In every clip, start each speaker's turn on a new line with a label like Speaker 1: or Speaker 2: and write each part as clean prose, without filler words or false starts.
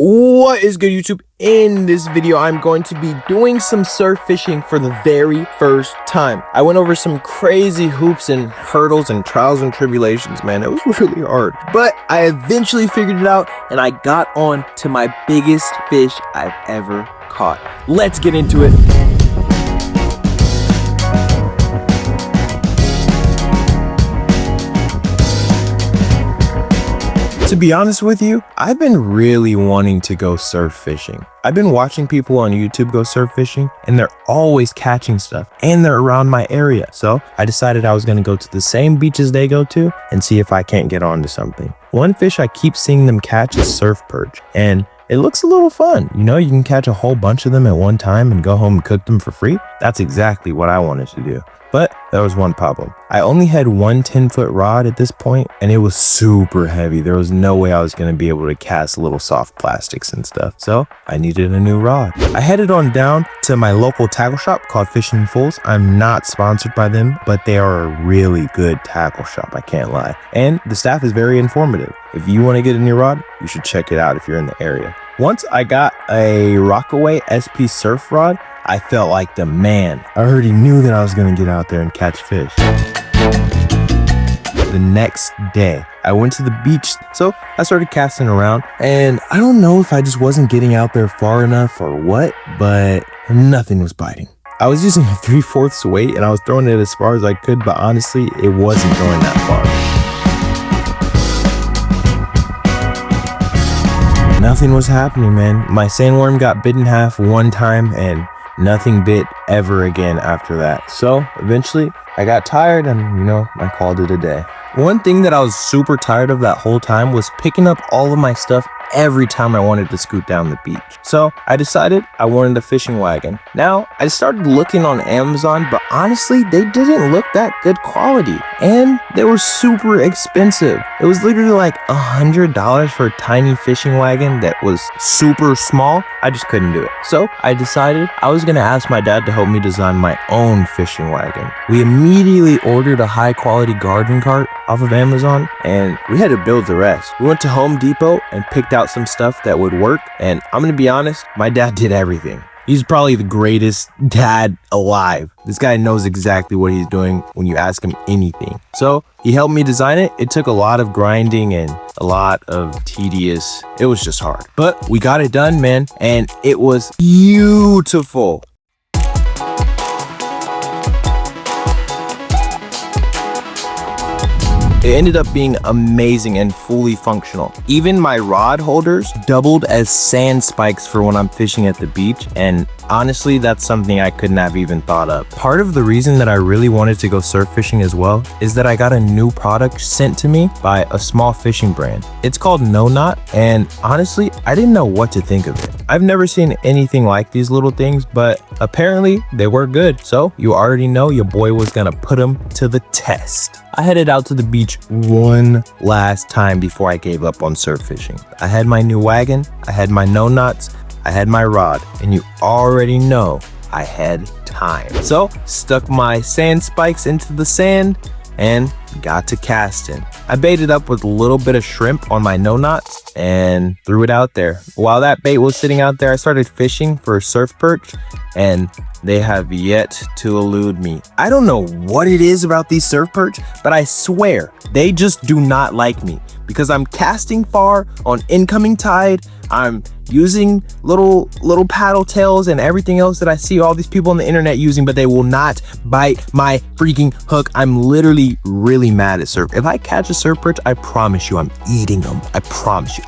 Speaker 1: What is good, YouTube? In this video, I'm going to be doing some surf fishing for the very first time. I went over some crazy hoops and hurdles and trials and tribulations, man. It was really hard, but I eventually figured it out and I got on to my biggest fish I've ever caught. Let's get into it. To be honest with you, I've been really wanting to go surf fishing. I've been watching people on YouTube go surf fishing and they're always catching stuff and they're around my area. So I decided I was going to go to the same beaches they go to and see if I can't get onto something. One fish I keep seeing them catch is surf perch, and it looks a little fun. You know, you can catch a whole bunch of them at one time and go home and cook them for free. That's exactly what I wanted to do. But there was one problem. I only had one 10-foot rod at this point, and it was super heavy. There was no way I was going to be able to cast little soft plastics and stuff. So I needed a new rod. I headed on down to my local tackle shop called Fishing Fools. I'm not sponsored by them, but they are a really good tackle shop, I can't lie. And the staff is very informative. If you want to get a new rod, you should check it out if you're in the area. Once I got a Rockaway SP surf rod, I felt like the man. I already knew that I was gonna get out there and catch fish. The next day, I went to the beach, so I started casting around, and I don't know if I just wasn't getting out there far enough or what, but nothing was biting. I was using a 3/4 weight and I was throwing it as far as I could, but honestly, it wasn't going that far. Nothing was happening, man. My sandworm got bit in half one time and nothing bit ever again after that. So eventually I got tired and, I called it a day. One thing that I was super tired of that whole time was picking up all of my stuff every time I wanted to scoot down the beach. So I decided I wanted a fishing wagon. Now I started looking on Amazon, but honestly, they didn't look that good quality and they were super expensive. It was literally like $100 for a tiny fishing wagon that was super small. I just couldn't do it. So I decided I was gonna ask my dad to help me design my own fishing wagon. We immediately ordered a high quality garden cart off of Amazon and we had to build the rest. We went to Home Depot and picked out some stuff that would work, and I'm gonna be honest, my dad did everything. He's probably the greatest dad alive. This guy knows exactly what he's doing when you ask him anything. So he helped me design it. It took a lot of grinding and a lot of tedious. It was just hard, but we got it done, man, and it was beautiful. It ended up being amazing and fully functional. Even my rod holders doubled as sand spikes for when I'm fishing at the beach, and honestly, that's something I couldn't have even thought of. Part of the reason that I really wanted to go surf fishing as well is that I got a new product sent to me by a small fishing brand. It's called No Knot, and honestly, I didn't know what to think of it. I've never seen anything like these little things, but apparently they work good. So you already know your boy was gonna put them to the test. I headed out to the beach one last time before I gave up on surf fishing. I had my new wagon, I had my no knots, I had my rod, and you already know I had time. So stuck my sand spikes into the sand and got to casting. I baited up with a little bit of shrimp on my no knots and threw it out there. While that bait was sitting out there, I started fishing for surf perch, and they have yet to elude me. I don't know what it is about these surf perch, but I swear they just do not like me because I'm casting far on incoming tide. I'm using little paddle tails and everything else that I see all these people on the internet using, but they will not bite my freaking hook. I'm literally really mad at surf. If I catch a surf perch, I promise you I'm eating them. I promise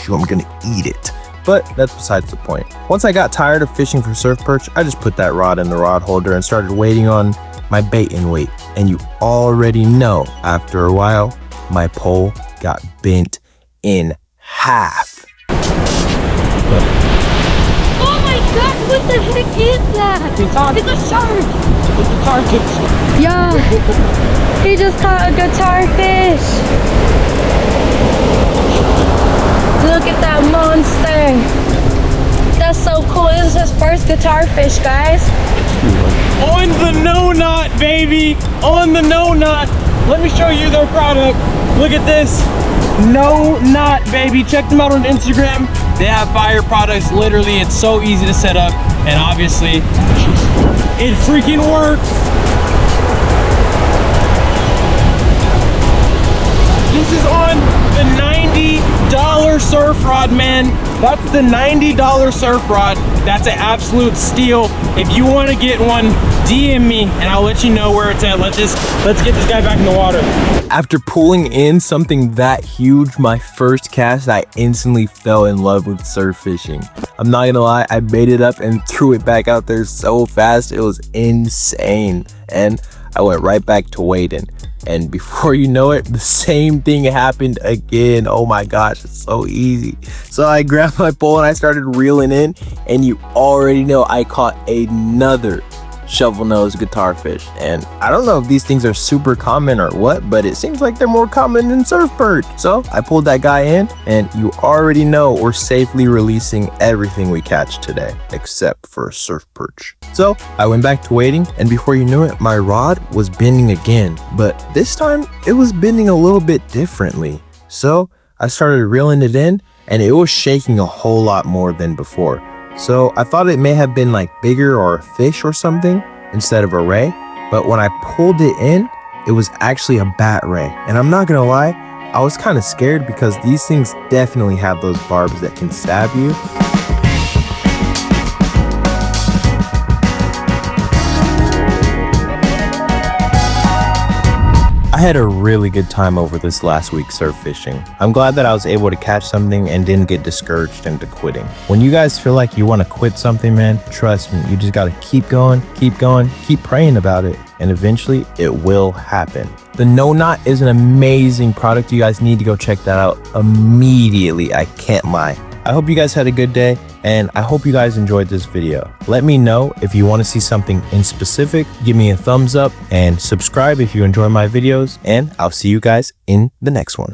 Speaker 1: you I'm gonna eat it. But that's besides the point. Once I got tired of fishing for surf perch, I just put that rod in the rod holder and started waiting on my bait and weight. And you already know, after a while, my pole got bent in half.
Speaker 2: Oh my god, what the heck is that? It's a shark! It's a guitar fish. Yeah, he just caught a guitar fish. Look at that monster. That's so cool. This is his first guitar fish, guys.
Speaker 3: On the no knot, baby. On the no knot. Let me show you their product. Look at this. No Knot, baby. Check them out on Instagram. They have fire products. Literally, it's so easy to set up, and obviously, it freaking works. This is on the $90 surf rod, man. That's the $90 surf rod. That's an absolute steal. If you want to get one, DM me and I'll let you know where it's at. Let's get this guy back in the water.
Speaker 1: After pulling in something that huge, my first cast, I instantly fell in love with surf fishing. I'm not gonna lie, I made it up and threw it back out there so fast. It was insane. And I went right back to wading. And before you know it, the same thing happened again. Oh my gosh, it's so easy. So I grabbed my pole and I started reeling in, and you already know I caught another shovel nose guitar fish. And I don't know if these things are super common or what, but it seems like they're more common than surf perch. So I pulled that guy in, and you already know we're safely releasing everything we catch today, except for a surf perch. So I went back to wading, and before you knew it, my rod was bending again, but this time it was bending a little bit differently. So I started reeling it in, and it was shaking a whole lot more than before. So I thought it may have been like bigger or a fish or something instead of a ray, but when I pulled it in, it was actually a bat ray. And I'm not gonna lie, I was kind of scared because these things definitely have those barbs that can stab you. I had a really good time over this last week surf fishing. I'm glad that I was able to catch something and didn't get discouraged into quitting. When you guys feel like you want to quit something, man, trust me, you just got to keep going, keep praying about it, and eventually it will happen. The No Knot is an amazing product. You guys need to go check that out immediately. I can't lie. I hope you guys had a good day, and I hope you guys enjoyed this video. Let me know if you want to see something in specific. Give me a thumbs up and subscribe if you enjoy my videos, and I'll see you guys in the next one.